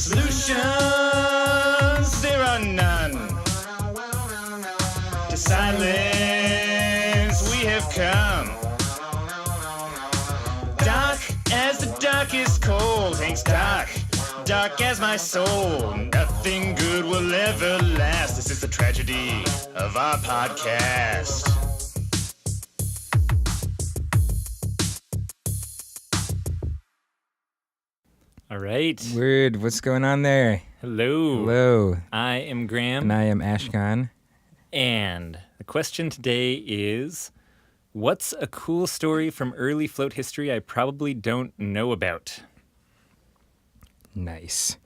Solutions, there are none. To silence we have come. Dark as the darkest coal, thanks dark as my soul. Nothing good will ever last. This is the tragedy of our podcast. All right. Word, what's going on there? Hello. Hello. I am Graham. And I am Ashkahn. And the question today is, what's a cool story from early float history I probably don't know about? Nice.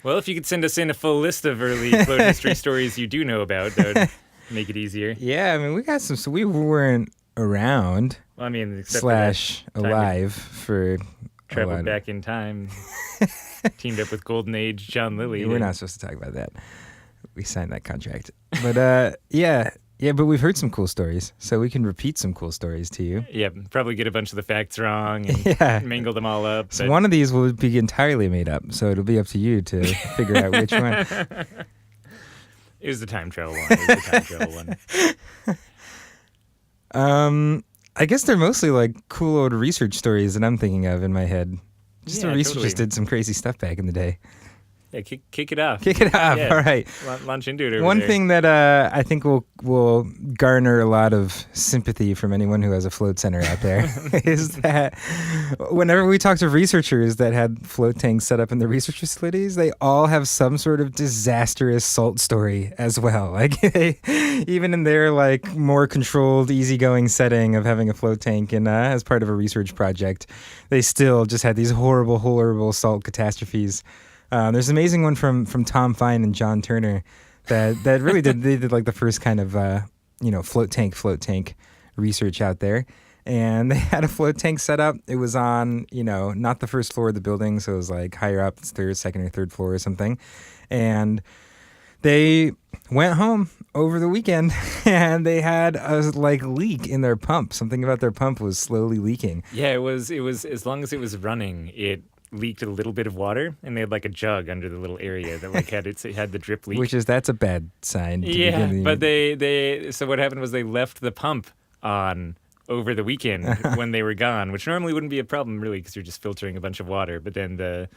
Well, if you could send us in a full list of early float history stories you do know about, that would make it easier. Yeah, I mean, we got some, so we weren't around Well, I mean, except slash alive for traveled back in time, teamed up with Golden Age John Lilly. We're not supposed to talk about that. We signed that contract. But yeah, but we've heard some cool stories, so we can repeat some cool stories to you. Yeah, probably get a bunch of the facts wrong and mingle them all up. So one of these will be entirely made up, so it'll be up to you to figure out which one. It was the time travel one. I guess they're mostly like cool old research stories that I'm thinking of in my head. Just the researchers did some crazy stuff back in the day. Yeah, kick it off. Kick it off. Yeah. All right. Launch into it over One there. thing that I think will garner a lot of sympathy from anyone who has a float center out there is that whenever we talk to researchers that had float tanks set up in the research facilities, they all have some sort of disastrous salt story as well. Like even in their like more controlled, easygoing setting of having a float tank and as part of a research project, they still just had these horrible salt catastrophes. There's an amazing one from Tom Fine and John Turner that really did like the first kind of float tank research out there, and they had a float tank set up. It was on not the first floor of the building, so it was like higher up, second or third floor or something, and they went home over the weekend and they had a leak in their pump. Something about their pump was slowly leaking. Yeah, it was as long as it was running, it leaked a little bit of water, and they had like a jug under the little area that like had it had the drip leak. That's a bad sign. Yeah, but so what happened was they left the pump on over the weekend when they were gone, which normally wouldn't be a problem really because you're just filtering a bunch of water. But then the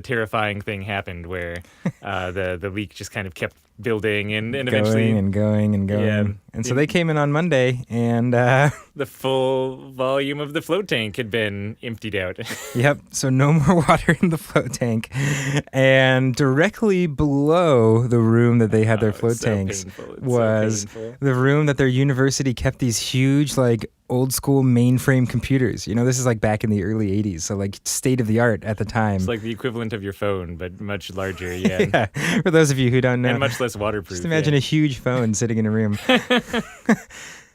terrifying thing happened where the leak just kind of kept building and eventually going. Yeah, and so they came in on Monday and the full volume of the float tank had been emptied out. Yep, so no more water in the float tank. And directly below the room that they had their float tanks was the room that their university kept these huge old school mainframe computers. This is back in the early 80s, so state of the art at the time. It's like the equivalent of your phone, but much larger, yeah. Yeah, for those of you who don't know. And much less waterproof. Just imagine a huge phone sitting in a room.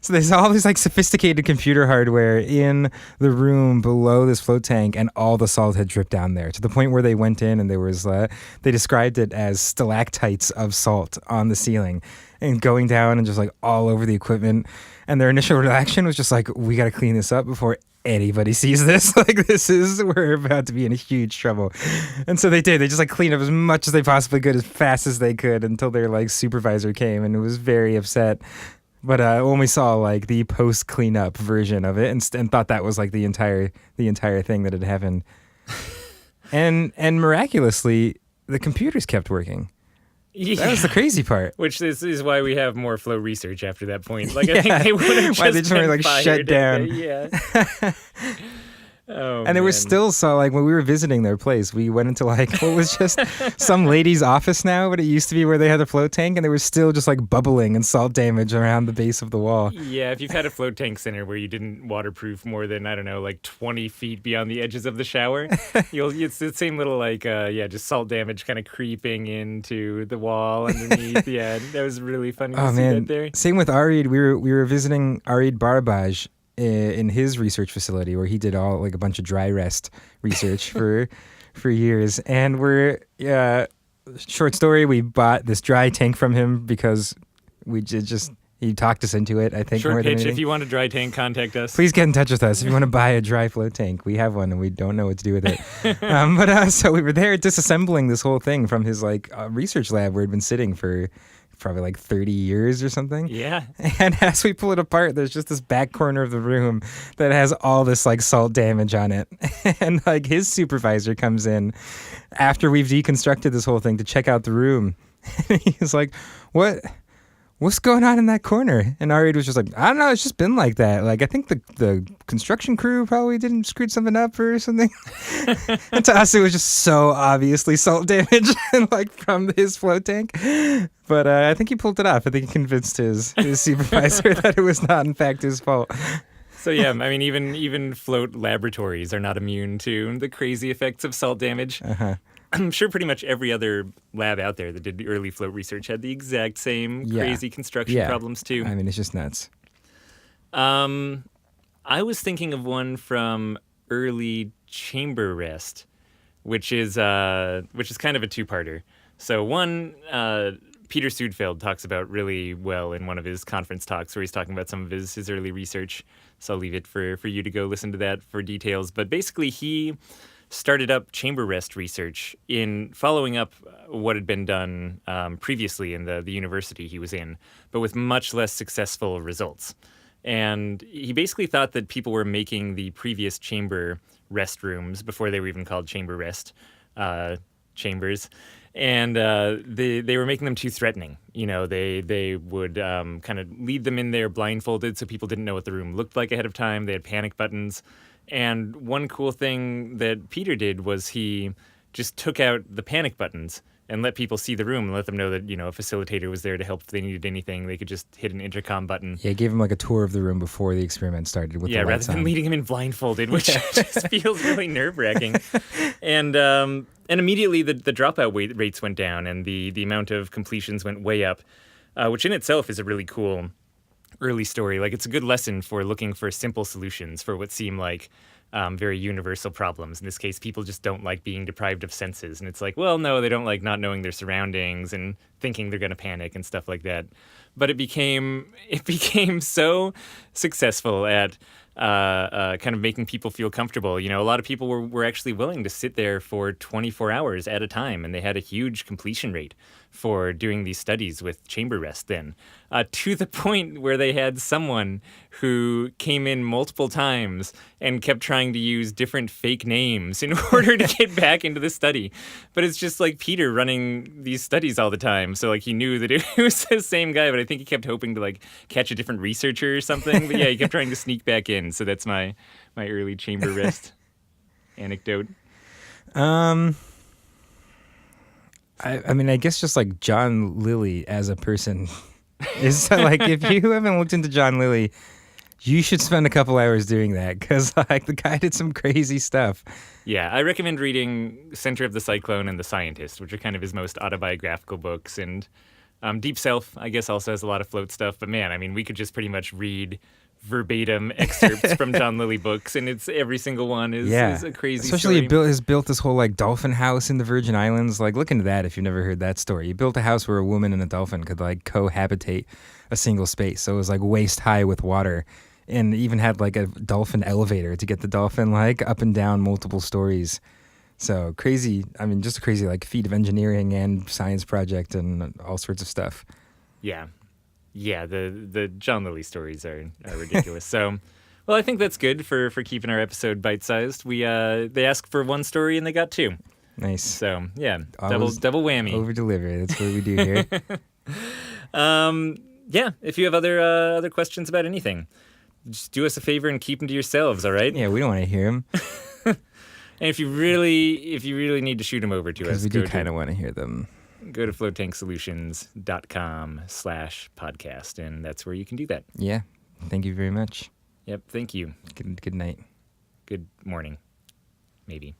So there's all this sophisticated computer hardware in the room below this float tank, and all the salt had dripped down there to the point where they went in and there was they described it as stalactites of salt on the ceiling and going down and just all over the equipment. And their initial reaction was just we got to clean this up before anybody sees this. We're about to be in a huge trouble. And so they did. They just cleaned up as much as they possibly could, as fast as they could, until their supervisor came and was very upset. But when we saw the post cleanup version of it and thought that was the entire thing that had happened, and miraculously the computers kept working. Yeah. That was the crazy part. Which is why we have more flow research after that point. I think they would have why they just been shut down. Yeah. Oh, and there was still when we were visiting their place, we went into what was just some lady's office now, but it used to be where they had a float tank, and there was still just bubbling and salt damage around the base of the wall. Yeah, if you've had a float tank center where you didn't waterproof more than 20 feet beyond the edges of the shower, it's the same little just salt damage kind of creeping into the wall underneath. Yeah, that was really funny to see that there. Same with Arid. We were visiting Arid Barbaj in his research facility where he did all a bunch of dry rest research for years. And short story, we bought this dry tank from him because he He talked us into it, I think. Short more than pitch, anything. if you want a dry tank, contact us. Please get in touch with us if you want to buy a dry float tank. We have one and we don't know what to do with it. So we were there disassembling this whole thing from his research lab where it had been sitting for probably like 30 years or something. Yeah. And as we pull it apart, there's just this back corner of the room that has all this like salt damage on it. And like his supervisor comes in after we've deconstructed this whole thing to check out the room. And he's like, what's going on in that corner? And Ari was just like, I don't know, it's just been like that. Like, I think the construction crew probably didn't screw something up or something. And to us, it was just so obviously salt damage like from his float tank. But I think he pulled it off. I think he convinced his supervisor that it was not, in fact, his fault. So yeah, I mean, even float laboratories are not immune to the crazy effects of salt damage. Uh-huh. I'm sure pretty much every other lab out there that did the early float research had the exact same crazy construction problems too. I mean, it's just nuts. I was thinking of one from early chamber rest, which is kind of a two-parter. So one, Peter Sudfeld talks about really well in one of his conference talks where he's talking about some of his early research. So I'll leave it for you to go listen to that for details. But basically, he started up chamber rest research in following up what had been done previously in the university he was in, but with much less successful results. And he basically thought that people were making the previous chamber restrooms, before they were even called chamber rest chambers, and they were making them too threatening. You know, they would kind of lead them in there blindfolded so people didn't know what the room looked like ahead of time. They had panic buttons. And one cool thing that Peter did was he just took out the panic buttons and let people see the room and let them know that, you know, a facilitator was there to help if they needed anything. They could just hit an intercom button. Yeah, gave him like a tour of the room before the experiment started with the lights rather than on. leading him in blindfolded, which just feels really nerve-wracking. And immediately the dropout rates went down and the amount of completions went way up, which in itself is a really cool early story. Like, it's a good lesson for looking for simple solutions for what seem like very universal problems. In this case, people just don't like being deprived of senses. And it's like, well, no, they don't like not knowing their surroundings and thinking they're going to panic and stuff like that. But it became so successful at kind of making people feel comfortable. You know, a lot of people were actually willing to sit there for 24 hours at a time, and they had a huge completion rate for doing these studies with chamber rest then, to the point where they had someone who came in multiple times and kept trying to use different fake names in order to get back into the study. But it's just like Peter running these studies all the time. So like he knew that it was the same guy, but I think he kept hoping to like catch a different researcher or something. But yeah, he kept trying to sneak back in. So that's my early chamber rest anecdote. I mean, I guess just like John Lilly as a person is like, if you haven't looked into John Lilly, you should spend a couple hours doing that, because like the guy did some crazy stuff. Yeah, I recommend reading Center of the Cyclone and The Scientist, which are kind of his most autobiographical books. And Deep Self, I guess, also has a lot of float stuff. But man, I mean, we could just pretty much read verbatim excerpts from John Lilly books, and it's every single one is a crazy Especially story. He has built this whole like dolphin house in the Virgin Islands. Like, look into that if you've never heard that story. He built a house where a woman and a dolphin could like cohabitate a single space. So it was like waist high with water, and even had like a dolphin elevator to get the dolphin like up and down multiple stories. So crazy. I mean, just a crazy like feat of engineering and science project and all sorts of stuff. Yeah. Yeah, the John Lilly stories are ridiculous. So, well, I think that's good for keeping our episode bite-sized. They asked for one story and they got two. Nice. So, yeah, Always double whammy. Over-deliver. That's what we do here. Yeah, if you have other questions about anything, just do us a favor and keep them to yourselves, all right? Yeah, we don't want to hear them. And if you really need to shoot them over to us, Because we do kind of want to hear them. Go to floatanksolutions.com/podcast, and that's where you can do that. Yeah. Thank you very much. Yep, thank you. Good night. Good morning, maybe.